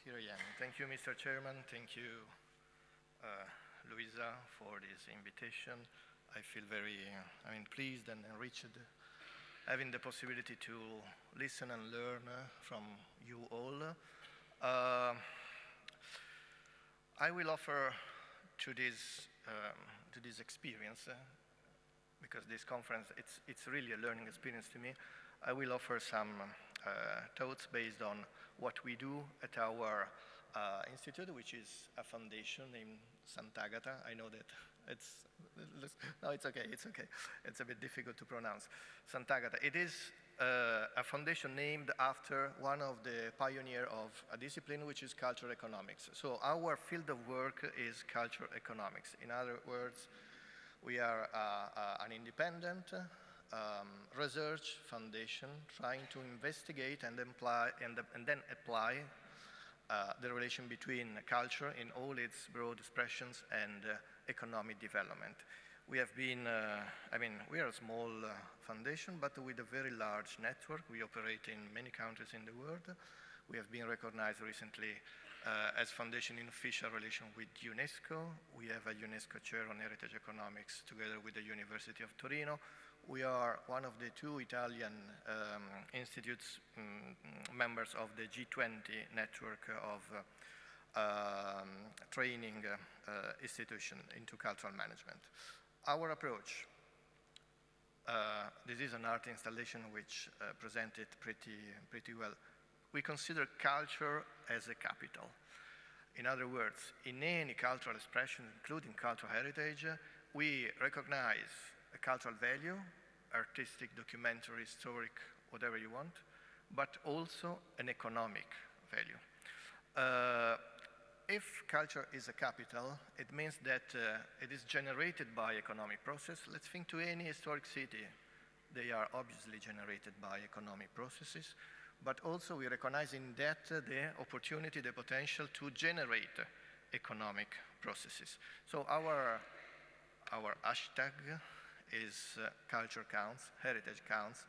Here I am. Thank you, Mr. Chairman. Thank you, Luisa, for this invitation. I feel very, pleased and enriched having the possibility to listen and learn from you all. I will offer to this experience, because this conference, it's really a learning experience to me. I will offer some thoughts based on what we do at our institute, which is a foundation named Sant'Agata. I know that no, it's okay, it's okay. It's a bit difficult to pronounce. Sant'Agata. It is a foundation named after one of the pioneers of a discipline, which is cultural economics. So our field of work is cultural economics. In other words, we are an independent research foundation trying to investigate and then apply the relation between culture in all its broad expressions and economic development. We have been, we are a small foundation, but with a very large network. We operate in many countries in the world. We have been recognized recently as foundation in official relation with UNESCO. We have a UNESCO chair on heritage economics together with the University of Torino. We are one of the 2 Italian institutes, members of the G20 network of training institution into cultural management. Our approach, this is an art installation which presented pretty well. We consider culture as a capital. In other words, in any cultural expression, including cultural heritage, we recognize a cultural value, artistic, documentary, historic, whatever you want, but also an economic value. If culture is a capital, it means that it is generated by economic process. Let's think to any historic city. They are obviously generated by economic processes, but also we recognize in that the opportunity, the potential to generate economic processes. So our hashtag is culture counts, heritage counts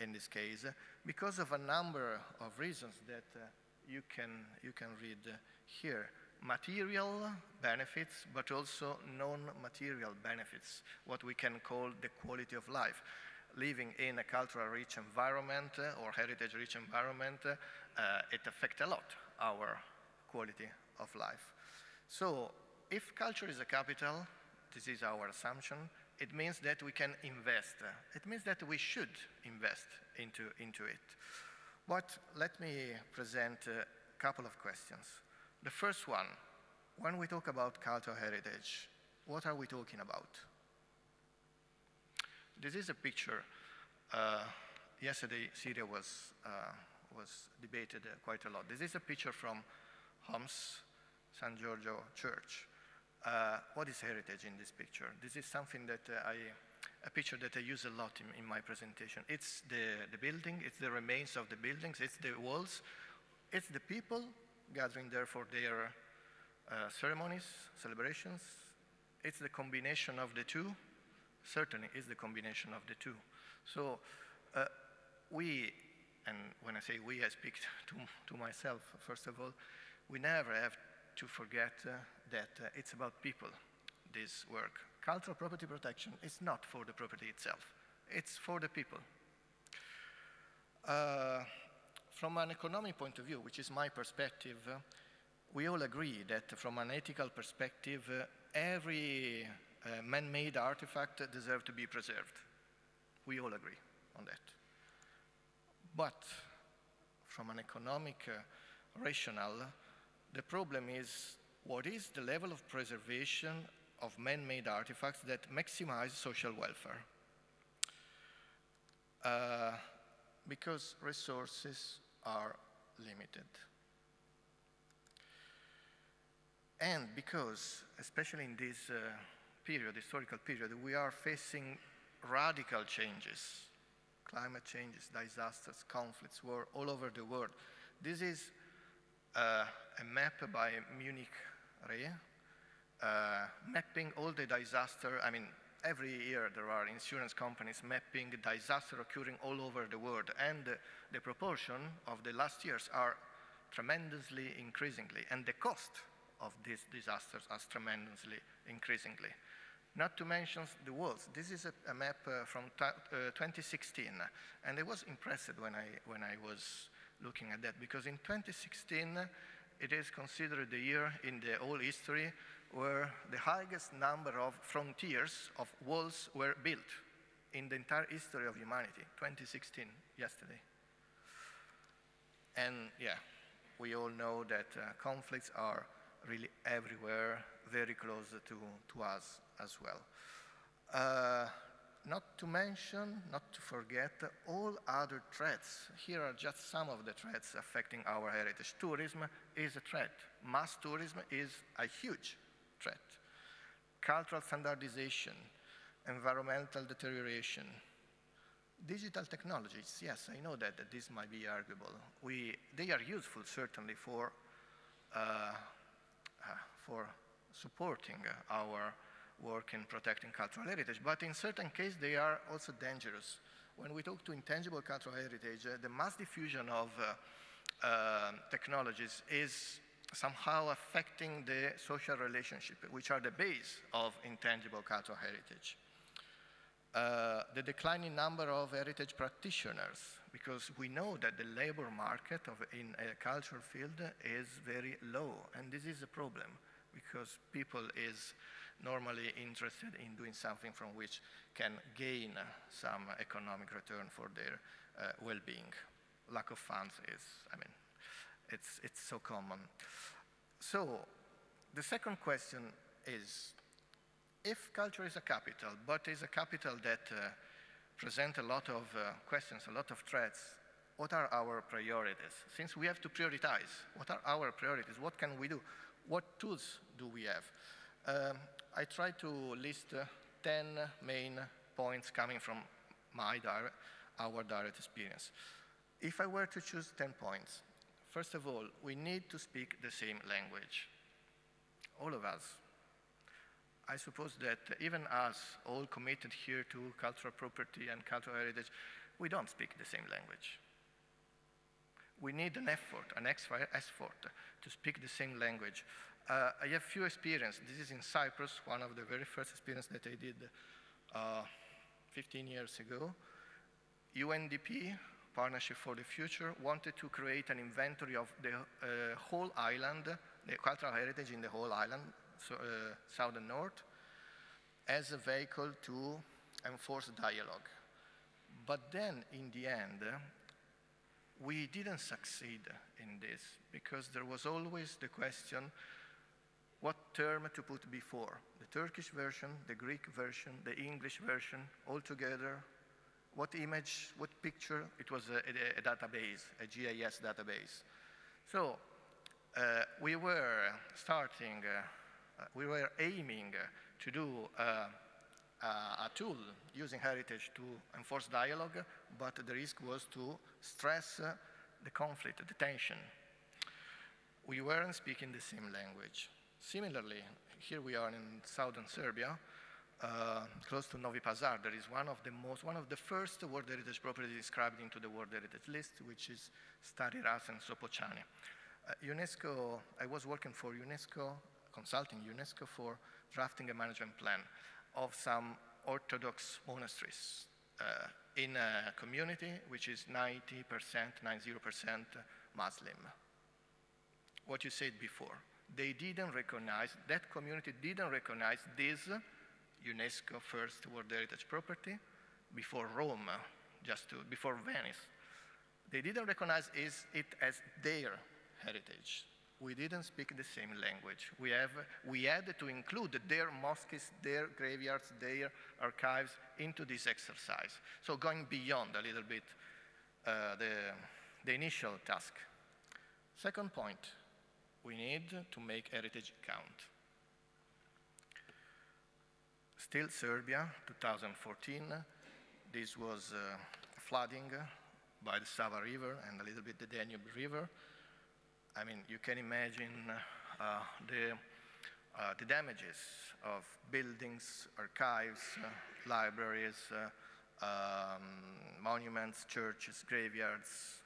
in this case, because of a number of reasons that you can read here. Material benefits, but also non-material benefits, what we can call the quality of life. Living in a cultural rich environment or heritage rich environment, it affects a lot our quality of life. So if culture is a capital, this is our assumption, it means that we can invest. It means that we should invest into it. But let me present a couple of questions. The first one, when we talk about cultural heritage, what are we talking about? This is a picture. Yesterday, Syria was debated quite a lot. This is a picture from Homs, San Giorgio Church. What is heritage in this picture? This is something that a picture that I use a lot in my presentation. It's the building, it's the remains of the buildings, it's the walls, it's the people gathering there for their ceremonies, celebrations. It's the combination of the two. Certainly is the combination of the two. So we, and when I say we, I speak to myself, first of all, we never have to forget that it's about people, this work. Cultural property protection is not for the property itself. It's for the people. From an economic point of view, which is my perspective, we all agree that from an ethical perspective, every man-made artifact deserves to be preserved. We all agree on that. But from an economic rationale, the problem is what is the level of preservation of man-made artifacts that maximize social welfare? Because resources are limited. And because, especially in this period, historical period, we are facing radical changes, climate changes, disasters, conflicts, war all over the world. This is a map by Munich Re, mapping all the disaster. I mean, every year there are insurance companies mapping disaster occurring all over the world, and the proportion of the last years are tremendously increasingly, and the cost of these disasters are tremendously increasingly. Not to mention the walls. This is a map from 2016, and I was impressed when I was looking at that, because in 2016, it is considered the year in the whole history where the highest number of frontiers of walls were built in the entire history of humanity. 2016, yesterday. And yeah, we all know that conflicts are really everywhere, very close to us as well. Not to mention, not to forget, all other threats. Here are just some of the threats affecting our heritage. Tourism is a threat. Mass tourism is a huge threat. Cultural standardization, environmental deterioration, digital technologies. Yes, I know that this might be arguable. They are useful, certainly, for supporting our work in protecting cultural heritage, but in certain cases they are also dangerous. When we talk to intangible cultural heritage, the mass diffusion of technologies is somehow affecting the social relationship, which are the base of intangible cultural heritage. The declining number of heritage practitioners, because we know that the labor market in a cultural field is very low, and this is a problem, because people is normally interested in doing something from which can gain some economic return for their well-being. Lack of funds is, I mean, it's so common. So the second question is, if culture is a capital, but is a capital that presents a lot of questions, a lot of threats, what are our priorities? Since we have to prioritize, what are our priorities? What can we do? What tools do we have? I tried to list 10 main points coming from our direct experience. If I were to choose 10 points, first of all, we need to speak the same language. All of us. I suppose that even us, all committed here to cultural property and cultural heritage, we don't speak the same language. We need an effort, an extra effort to speak the same language. I have few experience. This is in Cyprus, one of the very first experience that I did 15 years ago. UNDP, Partnership for the Future, wanted to create an inventory of the whole island, the cultural heritage in the whole island, so, south and north, as a vehicle to enforce dialogue. But then, in the end, we didn't succeed in this, because there was always the question, what term to put before? The Turkish version, the Greek version, the English version, all together. What image, what picture? It was a database, a GIS database. So we were aiming to do a tool using heritage to enforce dialogue, but the risk was to stress the conflict, the tension. We weren't speaking the same language. Similarly, here we are in southern Serbia, close to Novi Pazar. There is one of the first World Heritage properties described into the World Heritage List, which is Stari Ras and Sopocani. UNESCO, I was working for UNESCO, consulting UNESCO for drafting a management plan of some Orthodox monasteries in a community which is 90% Muslim. What you said before. They didn't recognize, that community didn't recognize this UNESCO first World Heritage property before Rome, before Venice. They didn't recognize it as their heritage. We didn't speak the same language. We had to include their mosques, their graveyards, their archives into this exercise. So going beyond a little bit the initial task. Second point, we need to make heritage count. Still Serbia, 2014, this was flooding by the Sava River and a little bit the Danube River. I mean, you can imagine the damages of buildings, archives, libraries, monuments, churches, graveyards.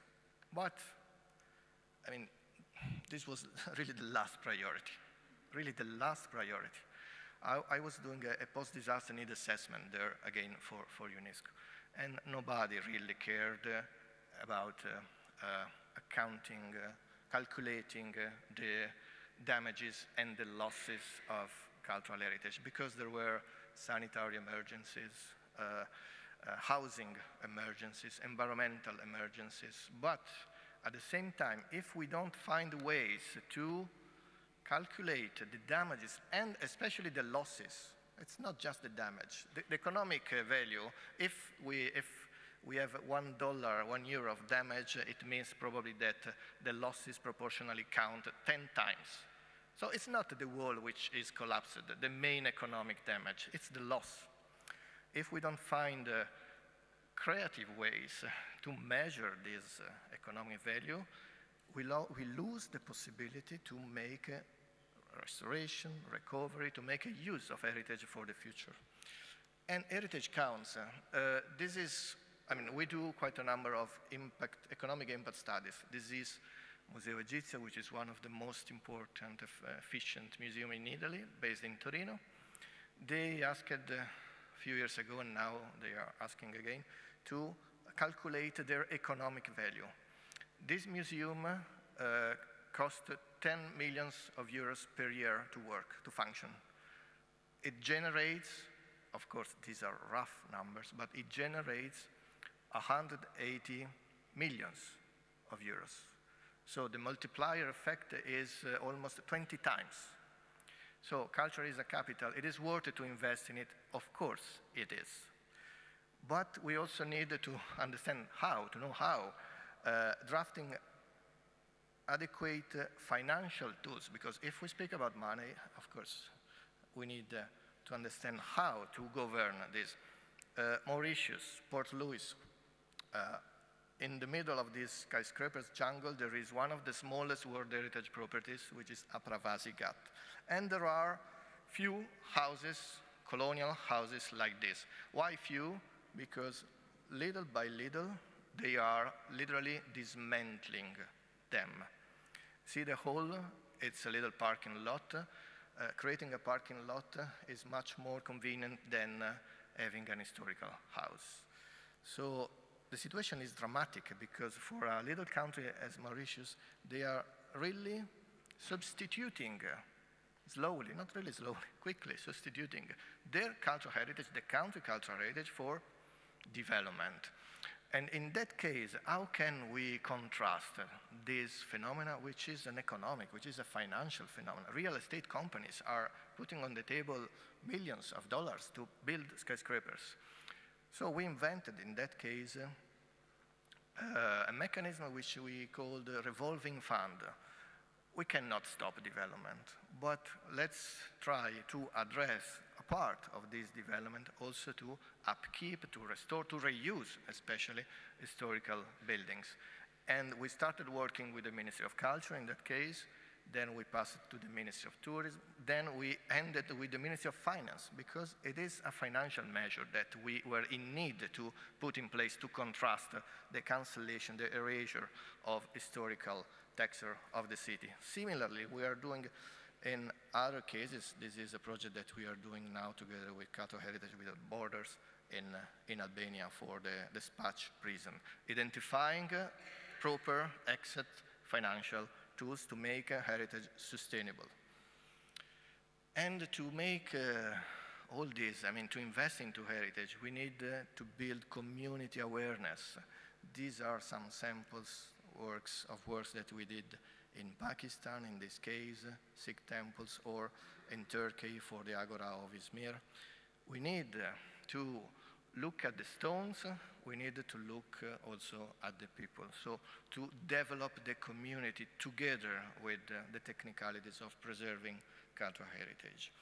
But, I mean, this was really the last priority, really the last priority. I was doing a post-disaster need assessment there, again, for UNESCO. And nobody really cared about accounting, calculating the damages and the losses of cultural heritage, because there were sanitary emergencies, housing emergencies, environmental emergencies. But at the same time, if we don't find ways to calculate the damages and especially the losses, it's not just the damage. The economic value, if we have $1, €1 of damage, it means probably that the losses proportionally count 10 times. So it's not the wall which is collapsed, the main economic damage, it's the loss. If we don't find creative ways to measure this economic value, we lose the possibility to make restoration, recovery, to make a use of heritage for the future. And heritage counts. This is, I mean, we do quite a number of economic impact studies. This is Museo Egizio, which is one of the most important, efficient museums in Italy, based in Torino. They asked a few years ago, and now they are asking again, to calculate their economic value. This museum cost 10 million euros per year to work, to function. It generates, of course, these are rough numbers, but it generates 180 million euros. So the multiplier effect is almost 20 times. So culture is a capital. It is worth it to invest in it. Of course it is. But we also need to understand how, to know how. Drafting adequate financial tools, because if we speak about money, of course, we need to understand how to govern this. Mauritius, Port Louis, in the middle of this skyscrapers jungle, there is one of the smallest World Heritage properties, which is Apravasi Ghat. And there are few houses, colonial houses like this. Why few? Because little by little, they are literally dismantling them. See the whole, it's a little parking lot. Creating a parking lot is much more convenient than having an historical house. So the situation is dramatic because for a little country as Mauritius, they are really substituting slowly, not really slowly, quickly substituting their cultural heritage, the country cultural heritage for development. And in that case, how can we contrast this phenomena, which is an economic, which is a financial phenomenon? Real estate companies are putting on the table millions of dollars to build skyscrapers. So we invented, in that case, a mechanism which we called a revolving fund. We cannot stop development, but let's try to address a part of this development also to upkeep, to restore, to reuse, especially historical buildings. And we started working with the Ministry of Culture in that case, then we passed it to the Ministry of Tourism, then we ended with the Ministry of Finance, because it is a financial measure that we were in need to put in place to contrast the cancellation, the erasure of historical texture of the city. Similarly, we are doing in other cases, this is a project that we are doing now together with Cato Heritage Without Borders in Albania for the Spatch prison, identifying proper exit financial tools to make heritage sustainable. And to make all this, I mean, to invest into heritage, we need to build community awareness. These are some samples of works that we did in Pakistan, in this case, Sikh temples, or in Turkey for the Agora of Izmir. We need to look at the stones, we need to look also at the people. So to develop the community together with the technicalities of preserving cultural heritage.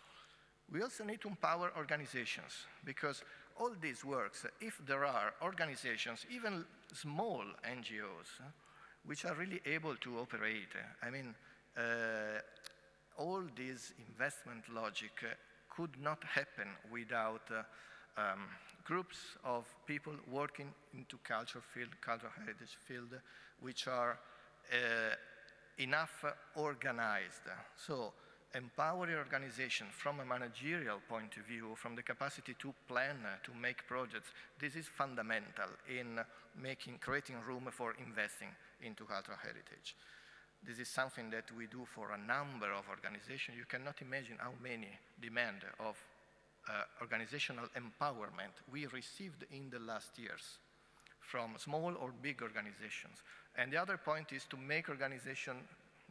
We also need to empower organizations, because all these works, if there are organizations, even small NGOs, which are really able to operate, I mean, all this investment logic could not happen without groups of people working into cultural field, cultural heritage field, which are enough organized. So empower your organization from a managerial point of view, from the capacity to plan, to make projects. This is fundamental in creating room for investing into cultural heritage. This is something that we do for a number of organizations. You cannot imagine how many demand of organizational empowerment we received in the last years from small or big organizations. And the other point is to make organization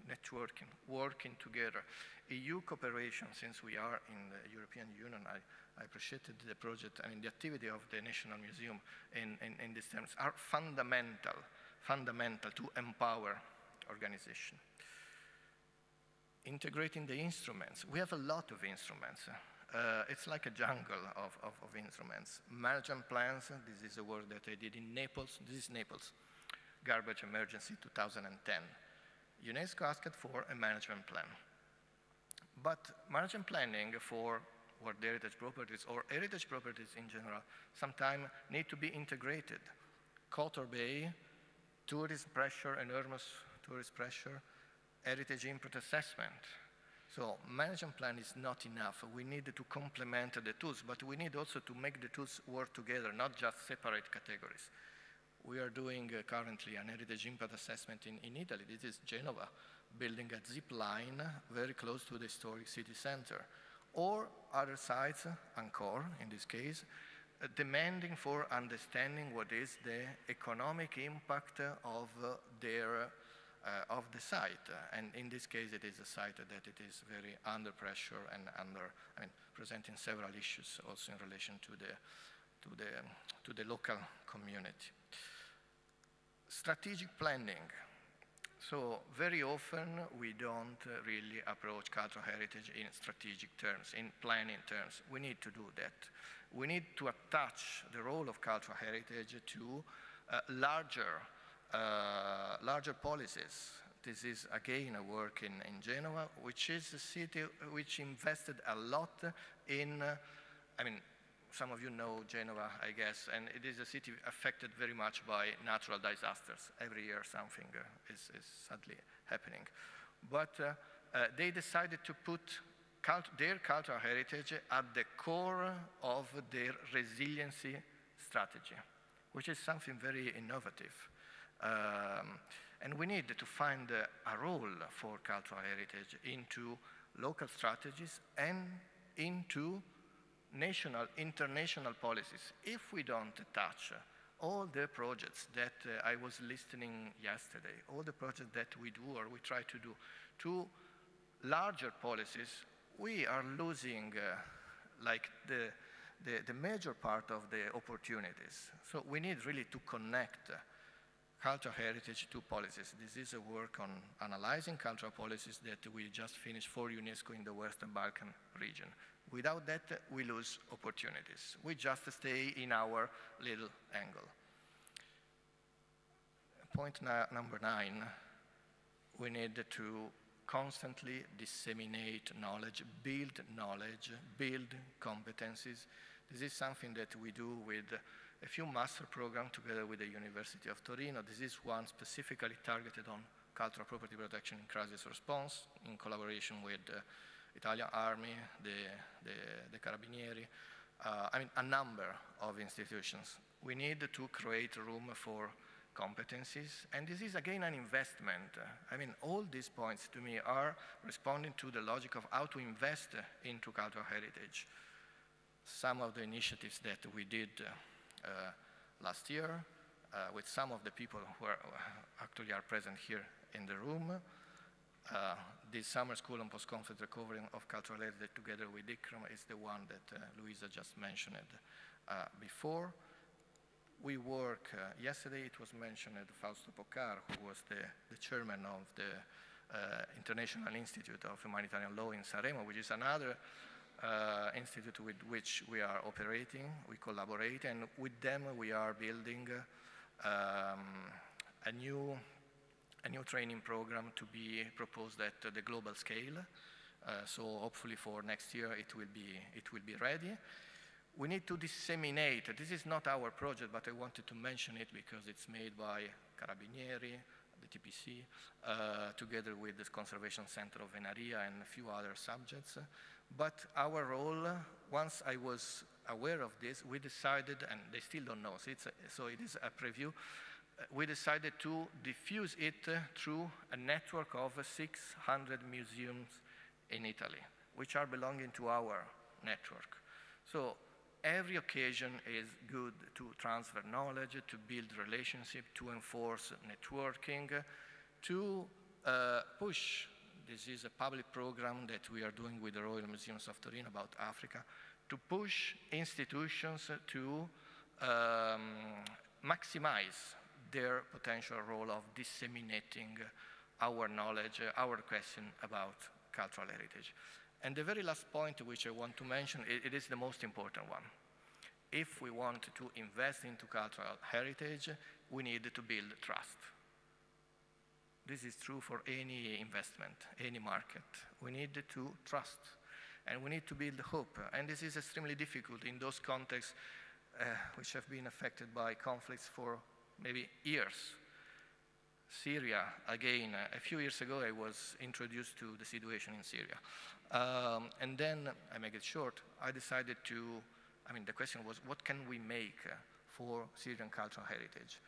networking, working together. EU cooperation, since we are in the European Union, I appreciated the project, I mean the activity of the National Museum in these terms are fundamental to empower organization. Integrating the instruments. We have a lot of instruments. It's like a jungle of instruments. Management plans, this is a work that I did in Naples. This is Naples, garbage emergency 2010. UNESCO asked for a management plan. But management planning for World Heritage properties or heritage properties in general sometimes need to be integrated. Kotor Bay, tourist pressure, enormous tourist pressure, heritage impact assessment. So management plan is not enough. We need to complement the tools, but we need also to make the tools work together, not just separate categories. We are doing currently an heritage impact assessment in Italy. This is Genova, building a zip line very close to the historic city center. Or other sites, Angkor in this case, demanding for understanding what is the economic impact of the site. And in this case, it is a site that it is very under pressure and presenting several issues also in relation to the local community. Strategic planning. So very often we don't really approach cultural heritage in strategic terms, in planning terms. We need to do that. We need to attach the role of cultural heritage to larger policies. This is again a work in Genova, which is a city which invested a lot in, some of you know Genova, I guess, and it is a city affected very much by natural disasters. Every year something is sadly happening. But they decided to put their cultural heritage at the core of their resiliency strategy, which is something very innovative. And we need to find a role for cultural heritage into local strategies and into national, international policies. If we don't touch all the projects that I was listening yesterday, all the projects that we do or we try to do to larger policies, we are losing the major part of the opportunities. So we need really to connect cultural heritage to policies. This is a work on analyzing cultural policies that we just finished for UNESCO in the Western Balkan region. Without that, we lose opportunities. We just stay in our little angle. Point number 9, we need to constantly disseminate knowledge, build competencies. This is something that we do with a few master programs together with the University of Torino. This is one specifically targeted on cultural property protection in crisis response in collaboration with the Italian Army, the Carabinieri, a number of institutions. We need to create room for competencies, and this is again an investment. All these points to me are responding to the logic of how to invest into cultural heritage. Some of the initiatives that we did last year with some of the people who actually are present here in the room. This summer school on post-conflict recovery of cultural heritage together with ICRAM is the one that Luisa just mentioned before. We work, yesterday it was mentioned, Fausto Poccar, who was the chairman of the International Institute of Humanitarian Law in Sanremo, which is another institute with which we are operating, we collaborate, and with them we are building a new training program to be proposed at the global scale. So hopefully for next year it will be ready. We need to disseminate. This is not our project, but I wanted to mention it because it's made by Carabinieri, the TPC, together with the Conservation Center of Venaria and a few other subjects. But our role, once I was aware of this, we decided, and they still don't know, so it is a preview, we decided to diffuse it through a network of 600 museums in Italy, which are belonging to our network. So every occasion is good to transfer knowledge, to build relationship, to enforce networking, to push. This is a public program that we are doing with the Royal Museums of Turin about Africa, to push institutions to maximize their potential role of disseminating our knowledge, our question about cultural heritage. And the very last point which I want to mention, it is the most important one. If we want to invest into cultural heritage, we need to build trust. This is true for any investment, any market. We need to trust, and we need to build hope. And this is extremely difficult in those contexts which have been affected by conflicts for maybe years. Syria, again, a few years ago I was introduced to the situation in Syria. And then, I make it short, I decided to, the question was, what can we make for Syrian cultural heritage?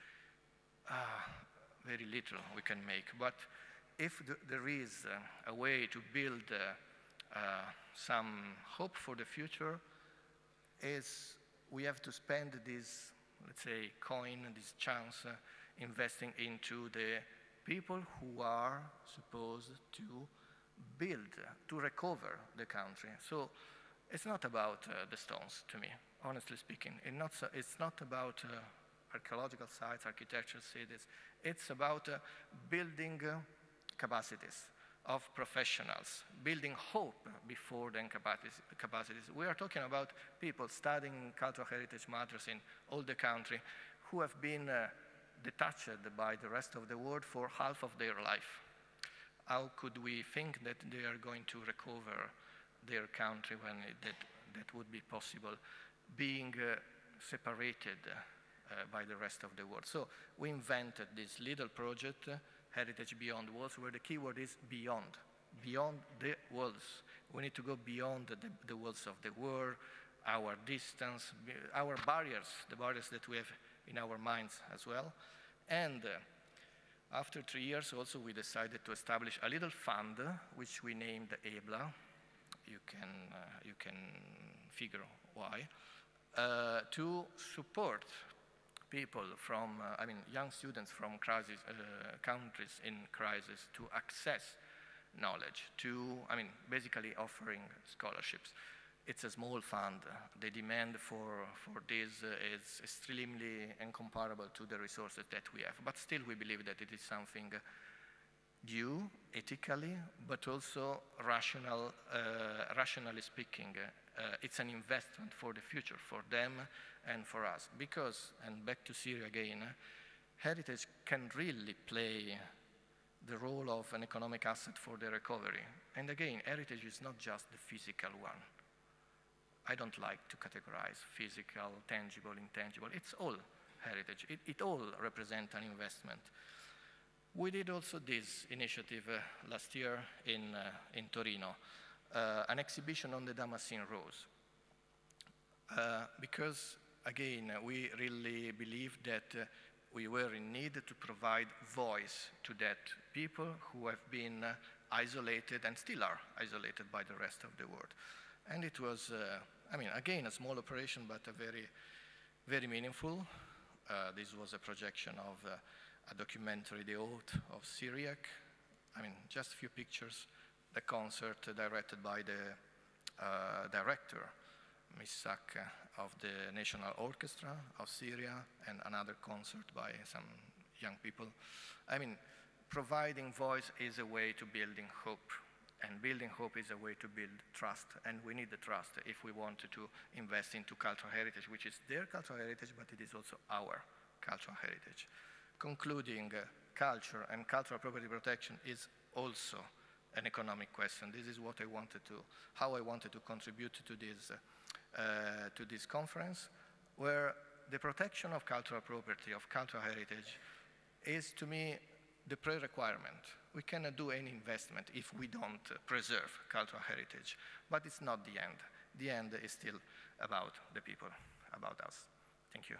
Very little we can make, but if there is a way to build some hope for the future, is we have to spend this, let's say, coin, this chance, investing into the people who are supposed to build, to recover the country. So it's not about the stones, to me, honestly speaking. It's not about archaeological sites, architecture, cities. It's about building capacities of professionals, building hope before then capacities. We are talking about people studying cultural heritage matters in all the country who have been detached by the rest of the world for half of their life. How could we think that they are going to recover their country when that would be possible, being separated by the rest of the world? So we invented this little project, Heritage Beyond Walls, where the keyword is beyond the walls. We need to go beyond the walls of the world, our distance, our barriers, the barriers that we have in our minds as well. And after 3 years also, we decided to establish a little fund, which we named EBLA. You can figure why, to support people from, young students from countries in crisis to access knowledge, to, basically offering scholarships. It's a small fund. The demand for this is extremely incomparable to the resources that we have. But still, we believe that it is something due, ethically, but also rationally speaking. It's an investment for the future, for them and for us. Because, and back to Syria again, heritage can really play the role of an economic asset for the recovery. And again, heritage is not just the physical one. I don't like to categorize physical, tangible, intangible. It's all heritage. It all represents an investment. We did also this initiative last year in Torino, an exhibition on the Damascene Rose. Because, again, we really believe that we were in need to provide voice to that people who have been isolated and still are isolated by the rest of the world. And it was, again, a small operation, but a very, very meaningful. This was a projection of a documentary, The Oath of Syriac. Just a few pictures. The concert directed by the director, Műszaki, of the National Orchestra of Syria, and another concert by some young people. Providing voice is a way to building hope. And building hope is a way to build trust. And we need the trust if we want to invest into cultural heritage, which is their cultural heritage, but it is also our cultural heritage. Concluding, culture and cultural property protection is also an economic question. This is what I wanted to, how I wanted to contribute to this conference, where the protection of cultural property, of cultural heritage, is to me the pre-requirement. We cannot do any investment if we don't preserve cultural heritage, but it's not the end. The end is still about the people, about us. Thank you.